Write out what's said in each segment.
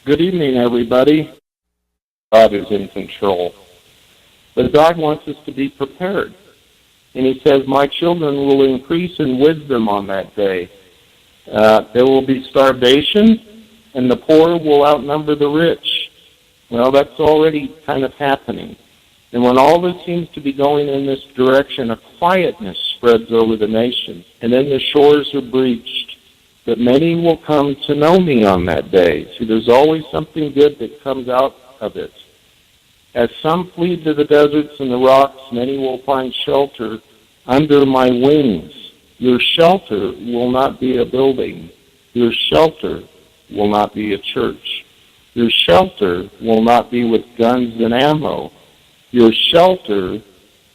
Good evening, everybody. God is in control. But God wants us to be prepared. And he says, my children will increase in wisdom on that day. There will be starvation, and the poor will outnumber the rich. Well, that's already kind of happening. And when all this seems to be going in this direction, a quietness spreads over the nation, and then the shores are breached. But many will come to know me on that day. See, there's always something good that comes out of it. As some flee to the deserts and the rocks, many will find shelter under my wings. Your shelter will not be a building. Your shelter will not be a church. Your shelter will not be with guns and ammo. Your shelter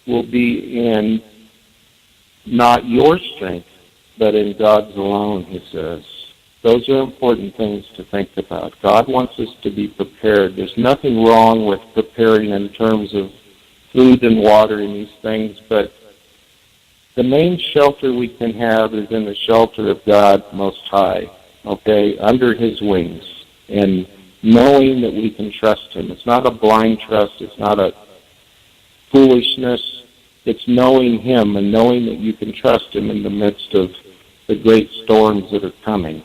will be in not your strength, but in God's alone, he says. Those are important things to think about. God wants us to be prepared. There's nothing wrong with preparing in terms of food and water and these things, but the main shelter we can have is in the shelter of God Most High, okay, under his wings, and knowing that we can trust him. It's not a blind trust. It's not a foolishness. It's knowing him and knowing that you can trust him in the midst of the great storms that are coming.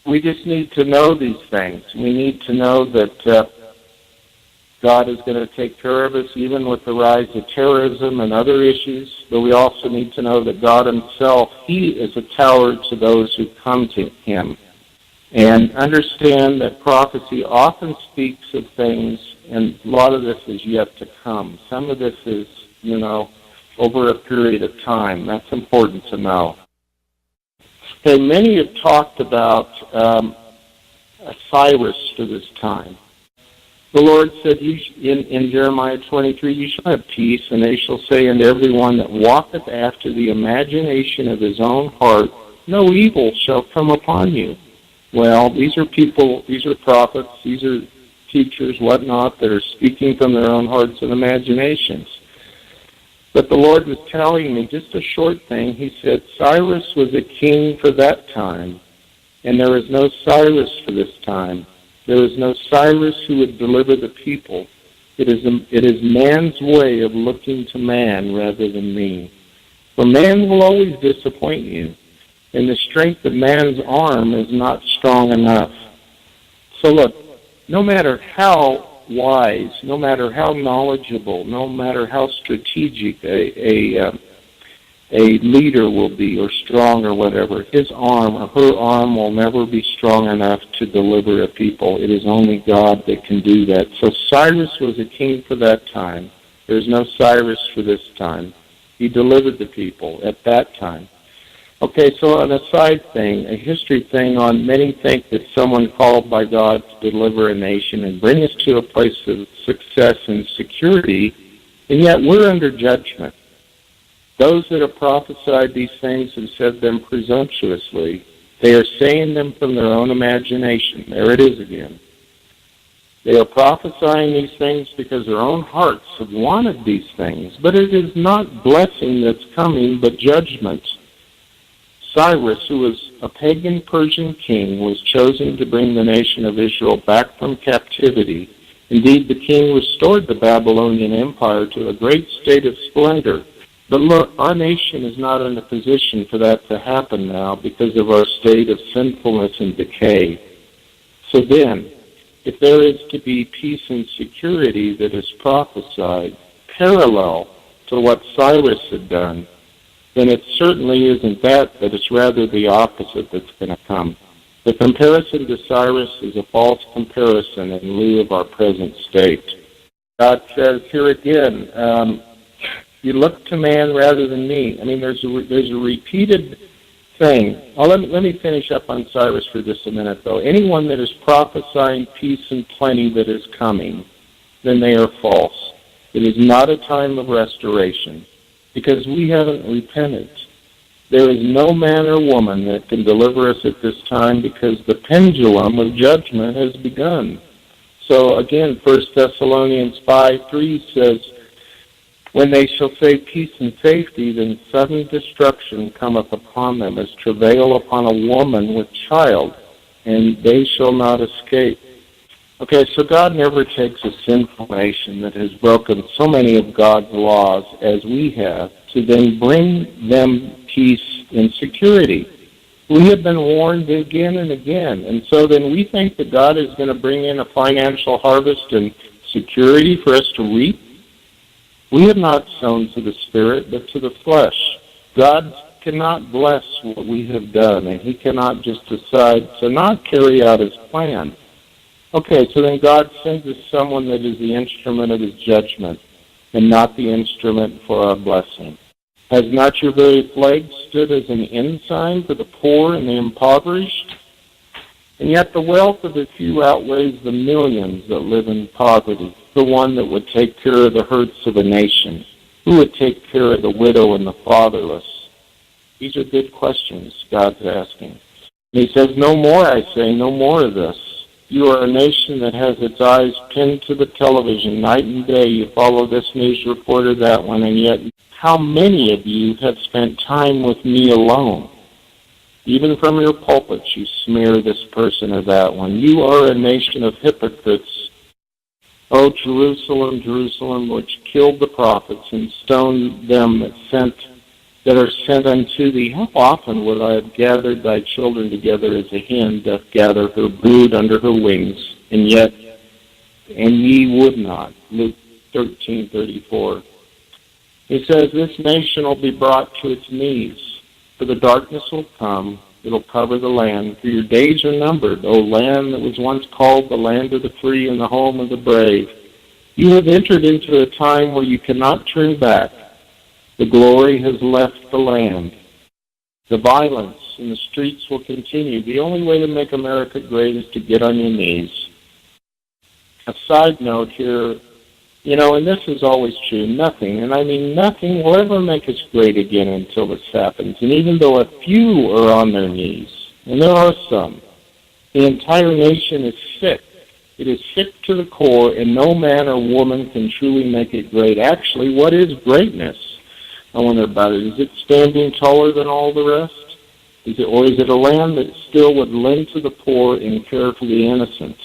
We just need to know these things. We need to know that God is going to take care of us even with the rise of terrorism and other issues, but we also need to know that God himself, he is a tower to those who come to him. And understand that prophecy often speaks of things, and a lot of this is yet to come. Some of this is, over a period of time. That's important to know. Okay, many have talked about Cyrus to this time. The Lord said in Jeremiah 23, you shall have peace, and they shall say unto everyone that walketh after the imagination of his own heart, no evil shall come upon you. Well, these are people, these are prophets, these are teachers, whatnot, that are speaking from their own hearts and imaginations. But the Lord was telling me just a short thing. He said, Cyrus was a king for that time, and there is no Cyrus for this time. There is no Cyrus who would deliver the people. It is man's way of looking to man rather than me. For man will always disappoint you, and the strength of man's arm is not strong enough. So look, no matter how wise, no matter how knowledgeable, no matter how strategic a leader will be, or strong or whatever, his arm or her arm will never be strong enough to deliver a people. It is only God that can do that. So Cyrus was a king for that time. There's no Cyrus for this time. He delivered the people at that time. Okay, so an aside thing, a history thing on many think that someone called by God to deliver a nation and bring us to a place of success and security, and yet we're under judgment. Those that have prophesied these things and said them presumptuously, they are saying them from their own imagination. There it is again. They are prophesying these things because their own hearts have wanted these things, but it is not blessing that's coming, but judgment. Cyrus, who was a pagan Persian king, was chosen to bring the nation of Israel back from captivity. Indeed, the king restored the Babylonian Empire to a great state of splendor. But look, our nation is not in a position for that to happen now because of our state of sinfulness and decay. So then, if there is to be peace and security that is prophesied, parallel to what Cyrus had done, then it certainly isn't that, but it's rather the opposite that's going to come. The comparison to Cyrus is a false comparison in lieu of our present state. God says here again, you look to man rather than me. I mean, there's a repeated thing. Let me finish up on Cyrus for just a minute, though. Anyone that is prophesying peace and plenty that is coming, then they are false. It is not a time of restoration, because we haven't repented. There is no man or woman that can deliver us at this time because the pendulum of judgment has begun. So again, 1 Thessalonians 5:3 says, when they shall say peace and safety, then sudden destruction cometh upon them as travail upon a woman with child, and they shall not escape. Okay, so God never takes a sinful nation that has broken so many of God's laws as we have to then bring them peace and security. We have been warned again and again, and so then we think that God is going to bring in a financial harvest and security for us to reap. We have not sown to the Spirit, but to the flesh. God cannot bless what we have done, and He cannot just decide to not carry out His plan. Okay, so then God sends us someone that is the instrument of His judgment and not the instrument for our blessing. Has not your very flag stood as an ensign for the poor and the impoverished? And yet the wealth of the few outweighs the millions that live in poverty. The one that would take care of the hurts of a nation. Who would take care of the widow and the fatherless? These are good questions God's asking. And He says, no more, I say, no more of this. You are a nation that has its eyes pinned to the television night and day. You follow this news report or that one, and yet how many of you have spent time with me alone? Even from your pulpits you smear this person or that one. You are a nation of hypocrites. O Jerusalem, Jerusalem, which killed the prophets and stoned them that are sent unto thee. How often would I have gathered thy children together as a hen doth gather her brood under her wings, and ye would not. Luke 13:34. He says, this nation will be brought to its knees, for the darkness will come, it'll cover the land, for your days are numbered, O land that was once called the land of the free and the home of the brave. You have entered into a time where you cannot turn back. The glory has left the land. The violence in the streets will continue. The only way to make America great is to get on your knees. A side note here, and this is always true, nothing, and I mean nothing, will ever make us great again until this happens. And even though a few are on their knees, and there are some, the entire nation is sick. It is sick to the core, and no man or woman can truly make it great. Actually, what is greatness? I wonder about it. Is it standing taller than all the rest? Or is it a land that still would lend to the poor and care for the innocent?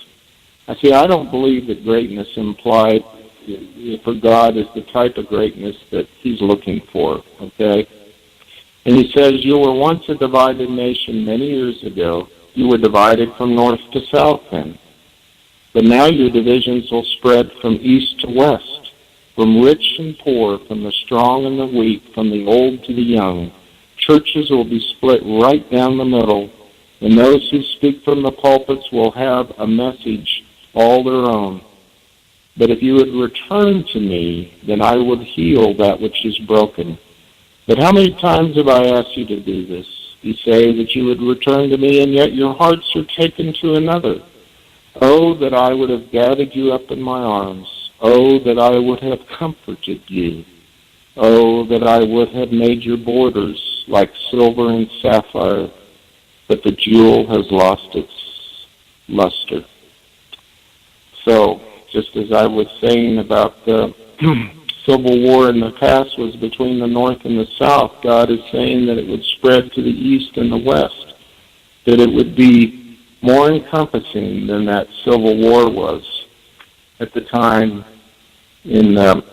I don't believe that greatness implied for God is the type of greatness that He's looking for, okay? And He says, you were once a divided nation many years ago. You were divided from north to south then. But now your divisions will spread from east to west, from rich and poor, from the strong and the weak, from the old to the young. Churches will be split right down the middle, and those who speak from the pulpits will have a message all their own. But if you would return to me, then I would heal that which is broken. But how many times have I asked you to do this? You say that you would return to me, and yet your hearts are taken to another. Oh, that I would have gathered you up in my arms. Oh, that I would have comforted you. Oh, that I would have made your borders like silver and sapphire. But the jewel has lost its luster. So, just as I was saying about the Civil War in the past was between the North and the South, God is saying that it would spread to the East and the West, that it would be more encompassing than that Civil War was at the time in the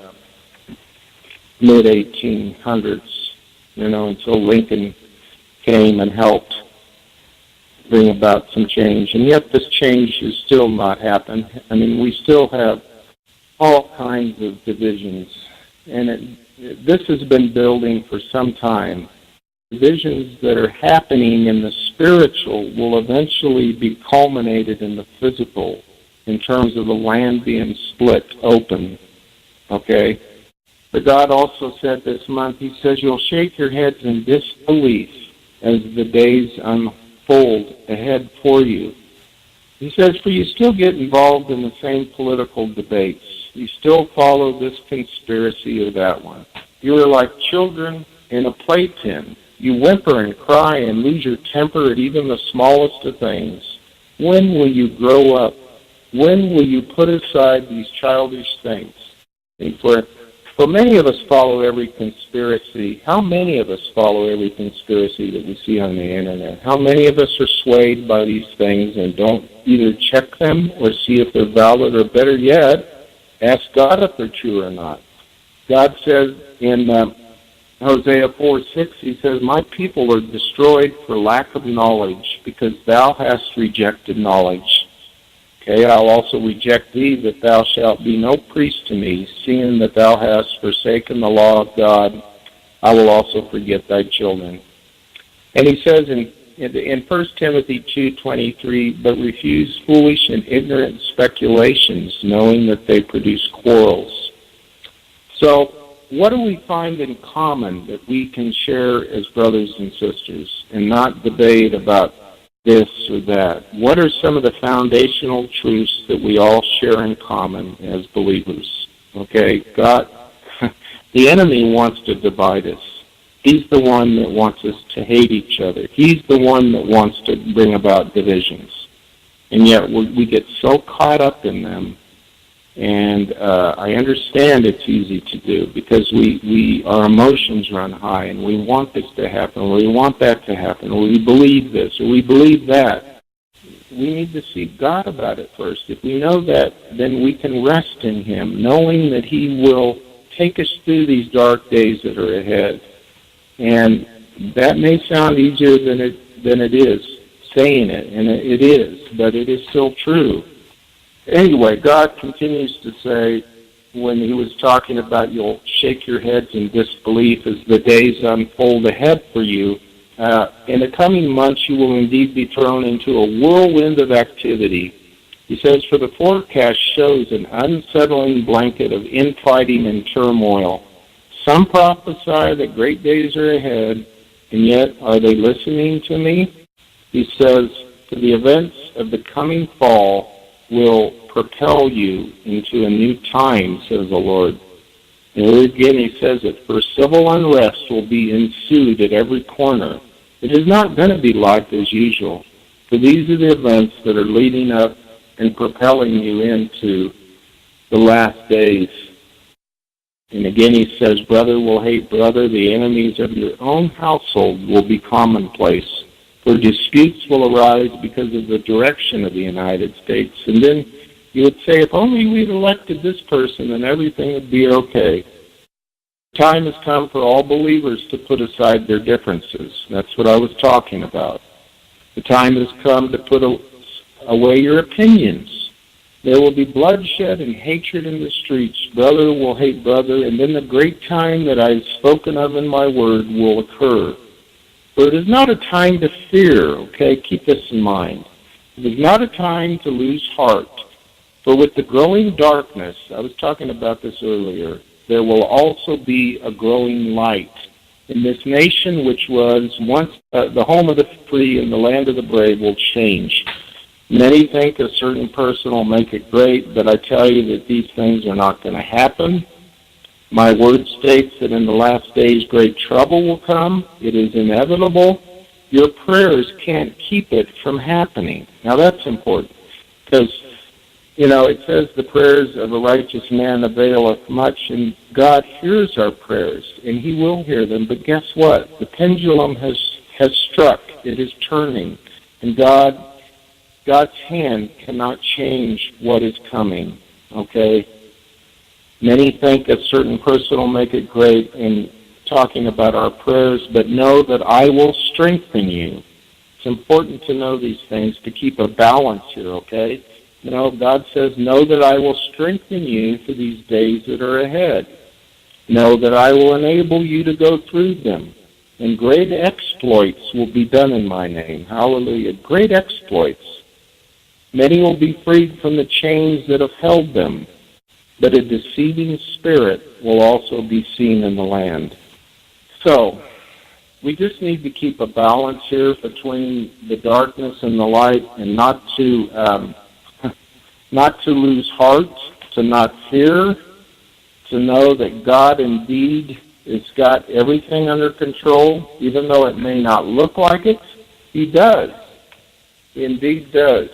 mid-1800s, until Lincoln came and helped bring about some change. And yet this change has still not happened. We still have all kinds of divisions. And this has been building for some time. Divisions that are happening in the spiritual will eventually be culminated in the physical in terms of the land being split open. Okay? But God also said this month, He says, you'll shake your heads in disbelief as the days unfold ahead for you. He says, for you still get involved in the same political debates. You still follow this conspiracy or that one. You are like children in a playpen. You whimper and cry and lose your temper at even the smallest of things. When will you grow up? When will you put aside these childish things? For For many of us follow every conspiracy. How many of us follow every conspiracy that we see on the internet? How many of us are swayed by these things and don't either check them or see if they're valid, or better yet, ask God if they're true or not? God says in Hosea 4:6, he says, "My people are destroyed for lack of knowledge, because thou hast rejected knowledge. Okay, I'll also reject thee, that thou shalt be no priest to me, seeing that thou hast forsaken the law of God. I will also forget thy children." And he says in 1 Timothy 2:23, "But refuse foolish and ignorant speculations, knowing that they produce quarrels." So, what do we find in common that we can share as brothers and sisters and not debate about this or that? What are some of the foundational truths that we all share in common as believers? Okay, God, the enemy wants to divide us. He's the one that wants us to hate each other. He's the one that wants to bring about divisions. And yet we get so caught up in them. And I understand it's easy to do, because our emotions run high, and we want this to happen, or we want that to happen, or we believe this, or we believe that. We need to seek God about it first. If we know that, then we can rest in Him, knowing that He will take us through these dark days that are ahead. And that may sound easier than it is saying it, and it is, but it is still true. Anyway, God continues to say, when He was talking about you'll shake your heads in disbelief as the days unfold ahead for you, in the coming months you will indeed be thrown into a whirlwind of activity. He says, "For the forecast shows an unsettling blanket of infighting and turmoil. Some prophesy that great days are ahead, and yet are they listening to me?" He says, "For the events of the coming fall will propel you into a new time, says the Lord." And again he says it, "For civil unrest will be ensued at every corner." It is not going to be life as usual. For these are the events that are leading up and propelling you into the last days. And again he says, "Brother will hate brother, the enemies of your own household will be commonplace. For disputes will arise because of the direction of the United States." And then you would say, if only we'd elected this person, then everything would be okay. Time has come for all believers to put aside their differences. That's what I was talking about. The time has come to put away your opinions. There will be bloodshed and hatred in the streets. Brother will hate brother, and then the great time that I have spoken of in my word will occur. For it is not a time to fear, okay? Keep this in mind. It is not a time to lose heart. For with the growing darkness, I was talking about this earlier, there will also be a growing light. In this nation, which was once the home of the free and the land of the brave, will change. Many think a certain person will make it great, but I tell you that these things are not going to happen. My word states that in the last days great trouble will come. It is inevitable. Your prayers can't keep it from happening. Now that's important, because, it says the prayers of a righteous man availeth much, and God hears our prayers, and He will hear them. But guess what? The pendulum has struck. It is turning, and God's hand cannot change what is coming, okay? Many think a certain person will make it great in talking about our prayers, but know that I will strengthen you. It's important to know these things to keep a balance here, okay? God says, know that I will strengthen you for these days that are ahead. Know that I will enable you to go through them, and great exploits will be done in my name. Hallelujah. Great exploits. Many will be freed from the chains that have held them, but a deceiving spirit will also be seen in the land. So, we just need to keep a balance here between the darkness and the light, and not to lose heart, to not fear, to know that God indeed has got everything under control, even though it may not look like it. He does. He indeed does.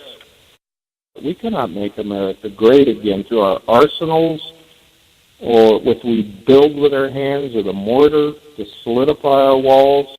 We cannot make America great again through our arsenals, or if we build with our hands or the mortar to solidify our walls,